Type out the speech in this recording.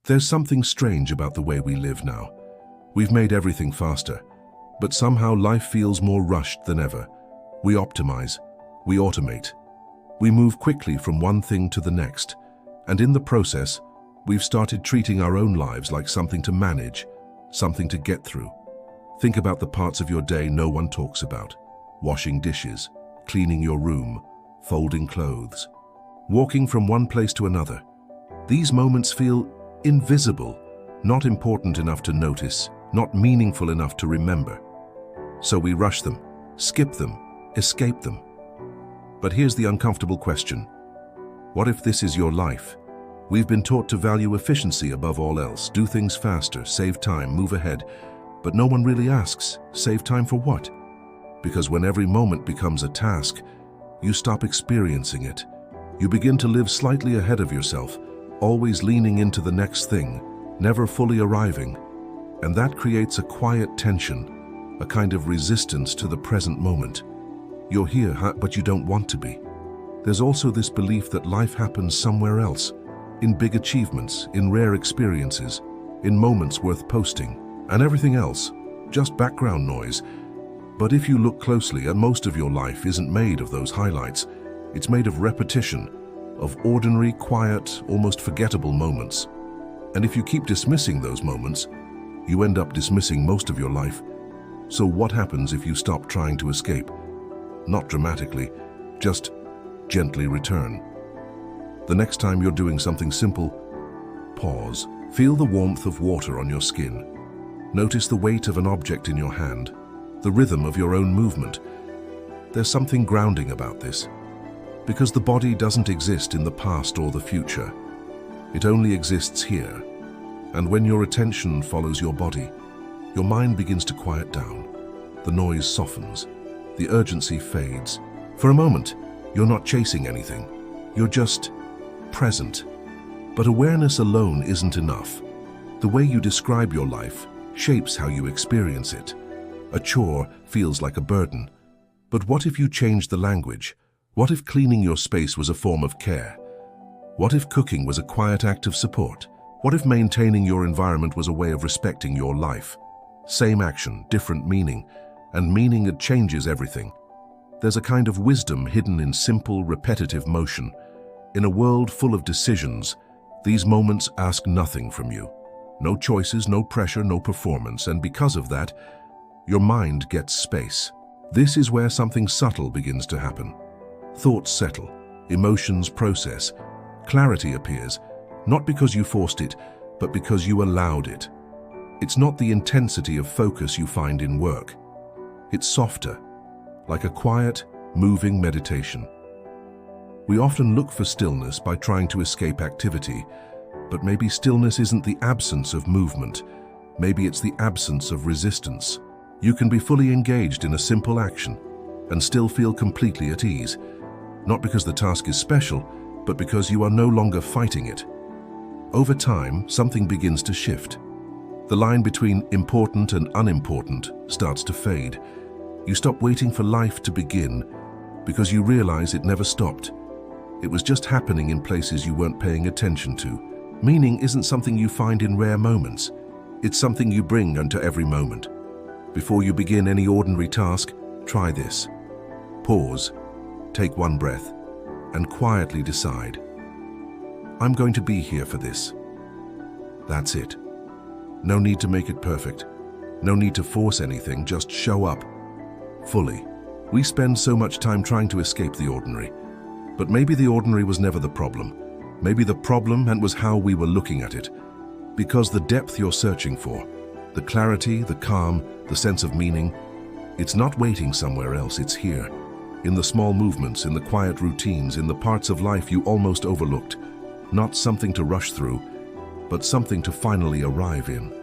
There's something strange about the way we live now. We've made everything faster, but somehow life feels more rushed than ever. We optimize, we automate, we move quickly from one thing to the next, and in the process, we've started treating our own lives like something to manage, something to get through. Think about the parts of your day no one talks about. Washing dishes, cleaning your room, folding clothes, walking from one place to another. These moments feel invisible, not important enough to notice, not meaningful enough to remember. So we rush them, skip them, escape them. But here's the uncomfortable question. What if this is your life? We've been taught to value efficiency above all else, do things faster, save time, move ahead. But no one really asks, save time for what? Because when every moment becomes a task, you stop experiencing it. You begin to live slightly ahead of yourself, always leaning into the next thing, never fully arriving. And that creates a quiet tension, a kind of resistance to the present moment. You're here, but you don't want to be. There's also this belief that life happens somewhere else, in big achievements, in rare experiences, in moments worth posting, and everything else, just background noise. But if you look closely, most of your life isn't made of those highlights. It's made of repetition, of ordinary, quiet, almost forgettable moments. And if you keep dismissing those moments, you end up dismissing most of your life. So what happens if you stop trying to escape? Not dramatically, just gently return. The next time you're doing something simple, pause. Feel the warmth of water on your skin. Notice the weight of an object in your hand, the rhythm of your own movement. There's something grounding about this, because the body doesn't exist in the past or the future. It only exists here. And when your attention follows your body, your mind begins to quiet down. The noise softens. The urgency fades. For a moment, you're not chasing anything. You're just present. But awareness alone isn't enough. The way you describe your life shapes how you experience it. A chore feels like a burden. But what if you changed the language? What if cleaning your space was a form of care? What if cooking was a quiet act of support? What if maintaining your environment was a way of respecting your life? Same action, different meaning, and meaning that changes everything. There's a kind of wisdom hidden in simple, repetitive motion. In a world full of decisions, these moments ask nothing from you. No choices, no pressure, no performance, and because of that, your mind gets space. This is where something subtle begins to happen. Thoughts settle, emotions process, clarity appears, not because you forced it, but because you allowed it. It's not the intensity of focus you find in work. It's softer, like a quiet, moving meditation. We often look for stillness by trying to escape activity, but maybe stillness isn't the absence of movement. Maybe it's the absence of resistance. You can be fully engaged in a simple action and still feel completely at ease, not because the task is special, but because you are no longer fighting it. Over time, something begins to shift. The line between important and unimportant starts to fade. You stop waiting for life to begin because you realize it never stopped. It was just happening in places you weren't paying attention to. Meaning isn't something you find in rare moments. It's something you bring into every moment. Before you begin any ordinary task, try this. Pause, take one breath, and quietly decide, I'm going to be here for this. That's it. No need to make it perfect. No need to force anything, just show up. Fully. We spend so much time trying to escape the ordinary. But maybe the ordinary was never the problem. Maybe the problem was how we were looking at it. Because the depth you're searching for, the clarity, the calm, the sense of meaning, it's not waiting somewhere else, it's here. In the small movements, in the quiet routines, in the parts of life you almost overlooked. Not something to rush through, but something to finally arrive in.